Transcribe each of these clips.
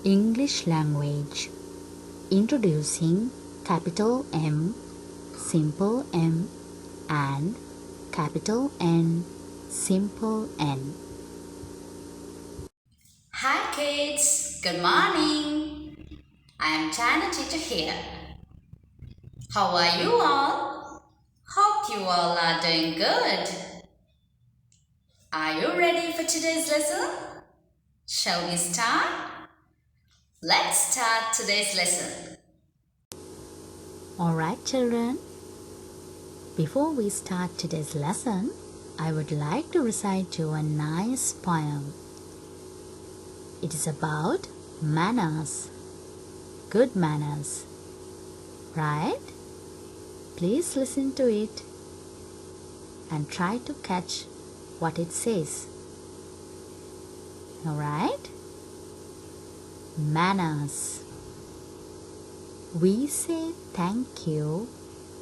English language. Introducing capital M, simple M, and capital N, simple N. Hi kids, good morning. I am China teacher here. How are you all? Hope you all are doing good. Are you ready for today's lesson? Shall we start? Let's start today's lesson. Alright children, before we start today's lesson, I would like to recite you a nice poem. It is about manners, good manners, right? Please listen to it and try to catch what it says. Alright? Manners. We say thank you,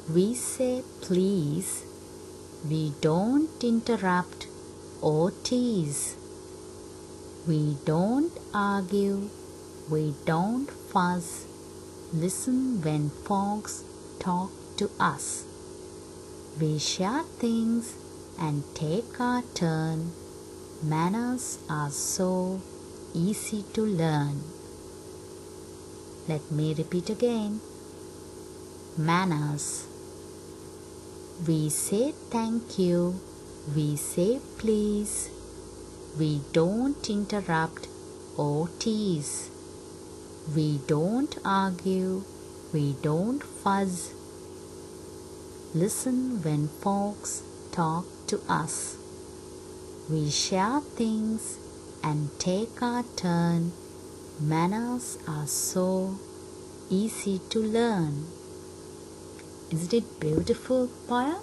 we say please, we don't interrupt or tease. We don't argue, we don't fuss, listen when folks talk to us. We share things and take our turn. Manners are so easy to learn. Let me repeat again. Manners. We say thank you, we say please, we don't interrupt or tease. We don't argue, we don't fuss, listen when folks talk to us. We share things and take our turn. Manners are so easy to learn. Isn't it beautiful poem?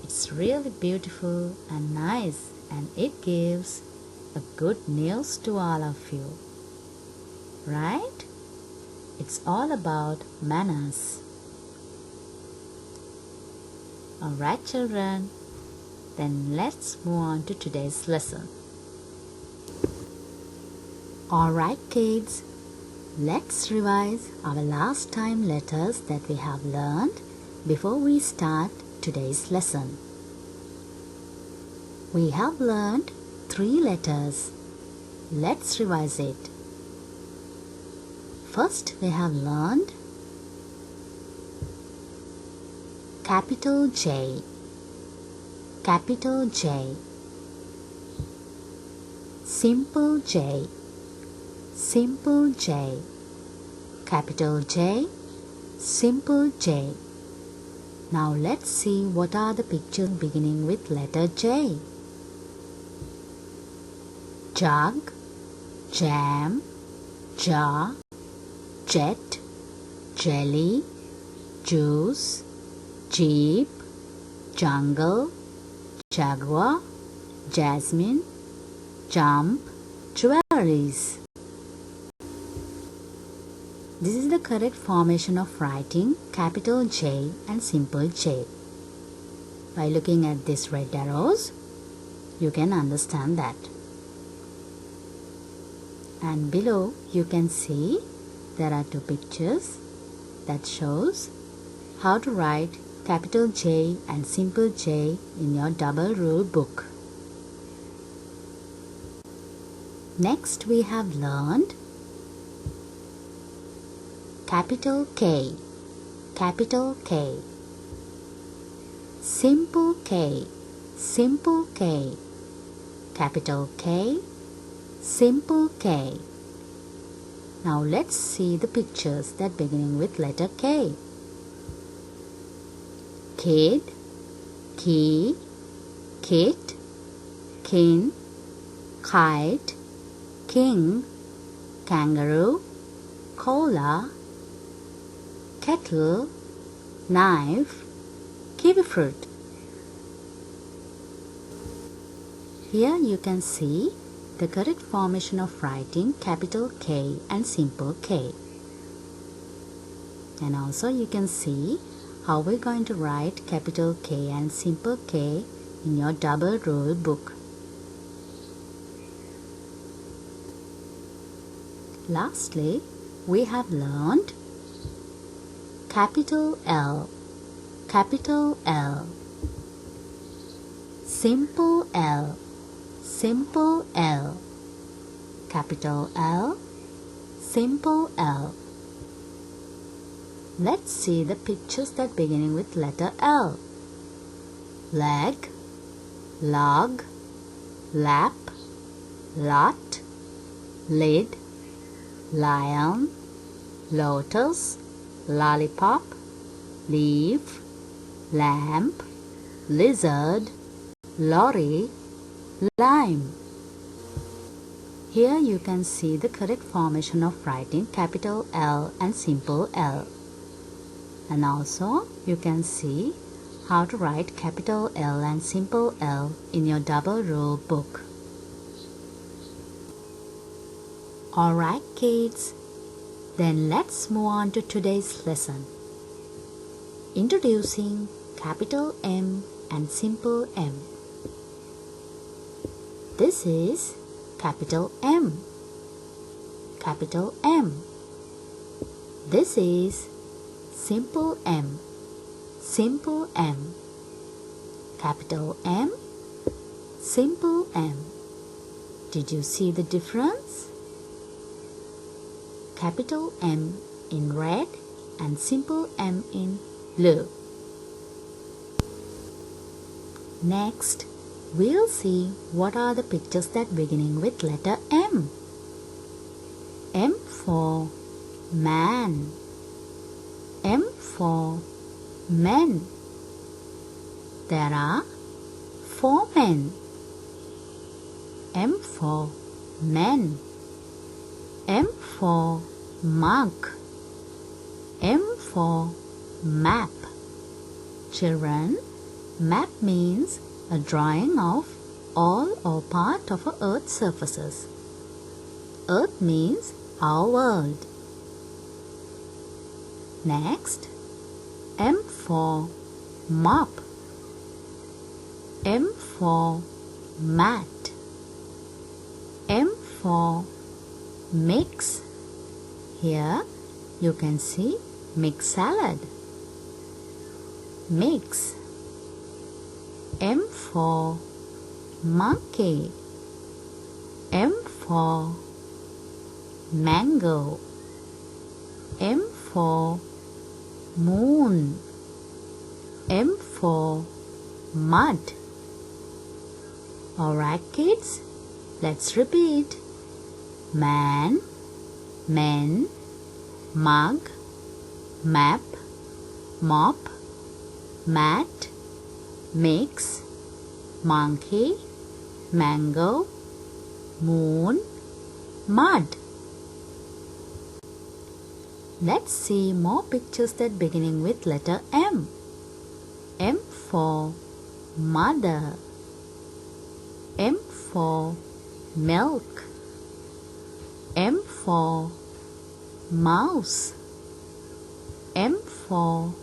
It's really beautiful and nice, and it gives a good news to all of you. Right? It's all about manners. Alright children, then let's move on to today's lesson. Alright kids, let's revise our last time letters that we have learned before we start today's lesson. We have learned 3 letters. Let's revise it. First, we have learned capital J, capital J, simple J, simple J, capital J, simple J. Now let's see what are the pictures beginning with letter J. Jug, jam, jar, jet, jelly, juice, jeep, jungle, jaguar, jasmine, jump, jewelries. This is the correct formation of writing capital J and simple J. By looking at these red arrows, you can understand that. And below you can see there are 2 pictures that shows how to write capital J and simple J in your double rule book. Next we have learned capital K, capital K, simple K, simple K, capital K, simple K. Now let's see the pictures that beginning with letter K. Kid, key, kit, kin, kite, king, kangaroo, cola, kettle, knife, kiwi fruit. Here you can see the correct formation of writing capital K and simple K. And also you can see how we're going to write capital K and simple K in your double rule book. Lastly, we have learned capital L, capital L, simple L, simple L, capital L, simple L. Let's see the pictures that beginning with letter L. Leg, log, lap, lot, lid, lion, lotus, lollipop, leaf, lamp, lizard, lorry, lime. Here you can see the correct formation of writing capital L and simple L. And also you can see how to write capital L and simple L in your double rule book. Alright kids, then let's move on to today's lesson. Introducing capital M and simple M. This is capital M, capital M. This is simple M, simple M, capital M, simple M. Did you see the difference? Capital M in red and simple M in blue. Next, we'll see what are the pictures that beginning with letter M. M for man, M for men. There are 4 men. M for men, M for mug, M for map. Children, map means a drawing of all or part of a earth's surfaces. Earth means our world. Next, M for mop, M for mat, M for mix. Here you can see mix salad. Mix. M for monkey, M for mango, M for moon, M for mud. Alright kids, let's repeat. Man, men, mug, map, mop, mat, mix, monkey, mango, moon, mud. Let's see more pictures that beginning with letter M. M for mother, M for milk, M for mouse, M for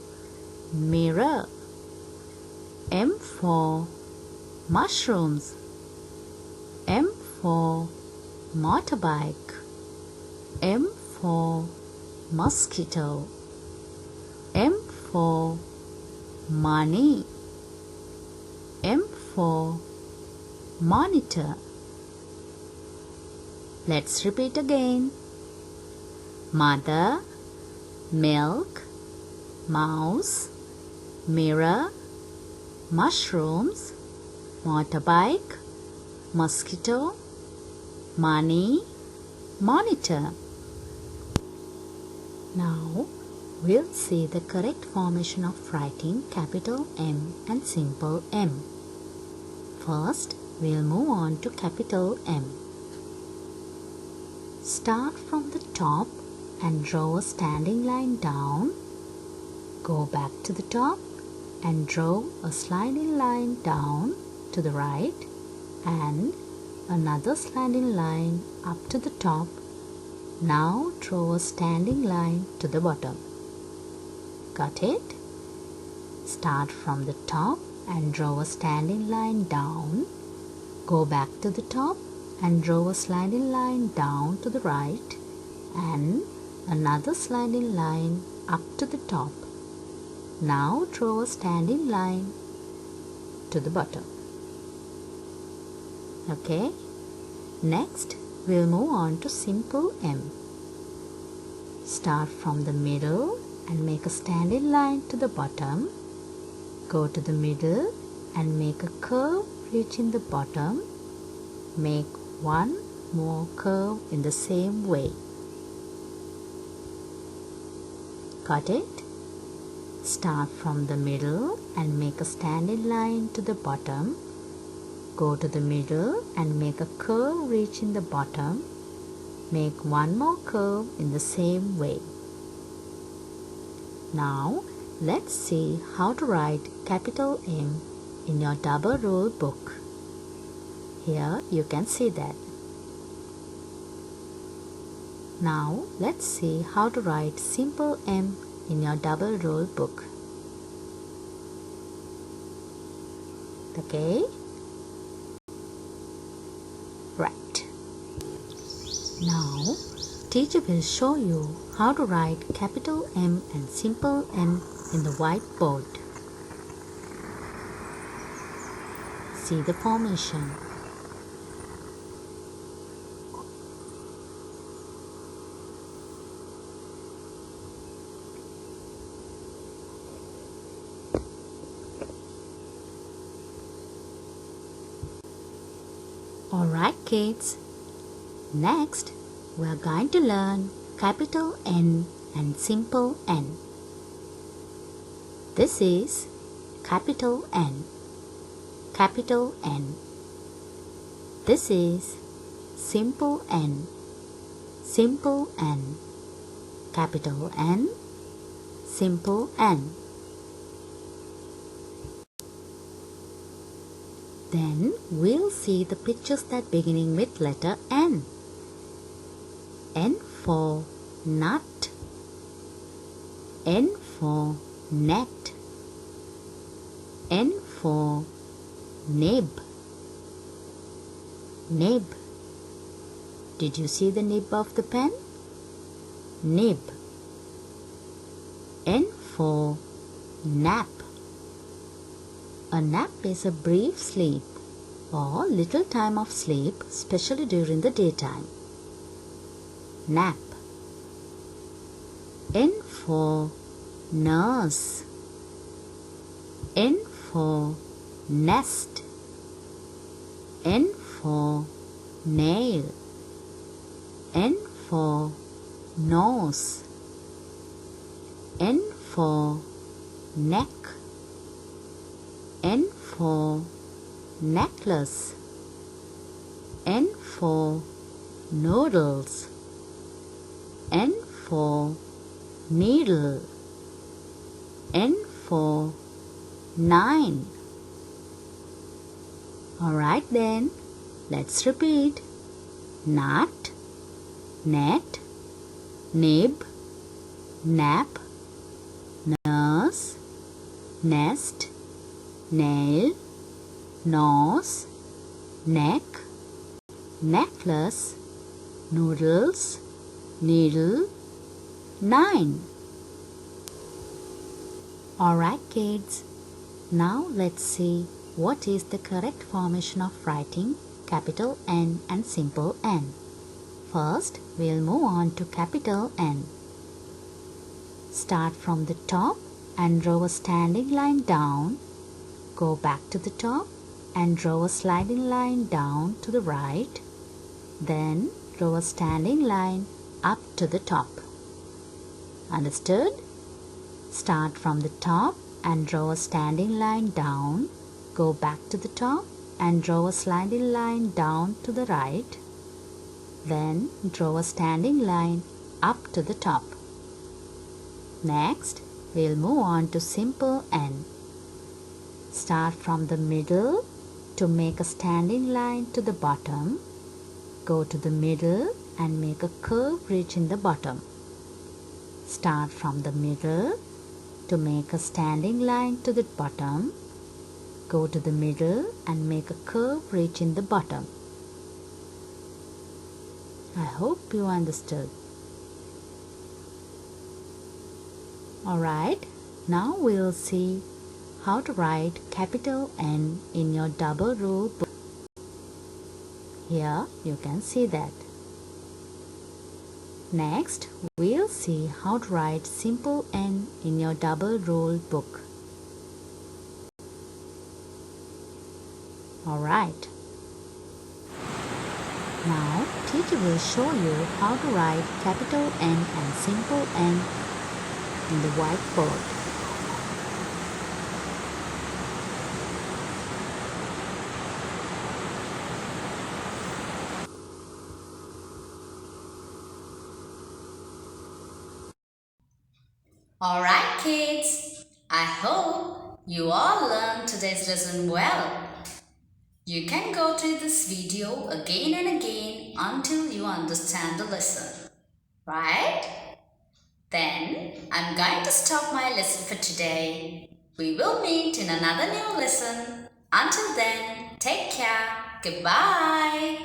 mirror, M for mushrooms, M for motorbike, M for mosquito, M for money, M for monitor. Let's repeat again. Mother, milk, mouse, mirror, mushrooms, motorbike, mosquito, money, monitor. Now we'll see the correct formation of writing capital M and simple M. First, we'll move on to capital M. Start from the top and draw a standing line down. Go back to the top and draw a sliding line down to the right and another sliding line up to the top. Now draw a standing line to the bottom. Got it? Start from the top and draw a standing line down. Go back to the top and draw a sliding line down to the right and another sliding line up to the top. Now draw a standing line to the bottom. Okay, next we'll move on to simple M. Start from the middle and make a standing line to the bottom. Go to the middle and make a curve reaching the bottom. Make one more curve in the same way. Got it? Start from the middle and make a standing line to the bottom. Go to the middle and make a curve reaching the bottom. Make one more curve in the same way. Now let's see how to write capital M in your double ruled book. Here you can see that. Now let's see how to write simple M in your double ruled book. Okay? Right. Now teacher will show you how to write capital M and simple M in the whiteboard. See the formation. Alright kids, next we are going to learn capital N and simple N. This is capital N, capital N. This is simple N, simple N, capital N, simple N. Then we'll see the pictures that beginning with letter N. N for nut, N for net, N for nib, nib. Did you see the nib of the pen? Nib. N for nap. A nap is a brief sleep or little time of sleep, especially during the daytime. Nap. N for nurse. N for nest. N for nail. N for nose. N for neck. N for necklace. N for noodles. N for needle. N for 9. Alright then, let's repeat. Nut, net, nib, nap, nurse, nest, nail, nose, neck, necklace, noodles, needle, 9. Alright kids, now let's see what is the correct formation of writing capital N and simple N. First, we'll move on to capital N. Start from the top and draw a standing line down. Go back to the top and draw a sliding line down to the right. Then draw a standing line up to the top. Understood? Start from the top and draw a standing line down. Go back to the top and draw a sliding line down to the right. Then draw a standing line up to the top. Next, we'll move on to simple N. Start from the middle to make a standing line to the bottom. Go to the middle and make a curve reaching the bottom. Start from the middle to make a standing line to the bottom. Go to the middle and make a curve reaching the bottom. I hope you understood. Alright, now we'll see how to write capital N in your double rule book. Here you can see that. Next, we'll see how to write simple N in your double rule book. Alright. Now, teacher will show you how to write capital N and simple N in the whiteboard. Alright kids, I hope you all learned today's lesson well. You can go through this video again and again until you understand the lesson, right? Then I'm going to stop my lesson for today. We will meet in another new lesson. Until then, take care. Goodbye.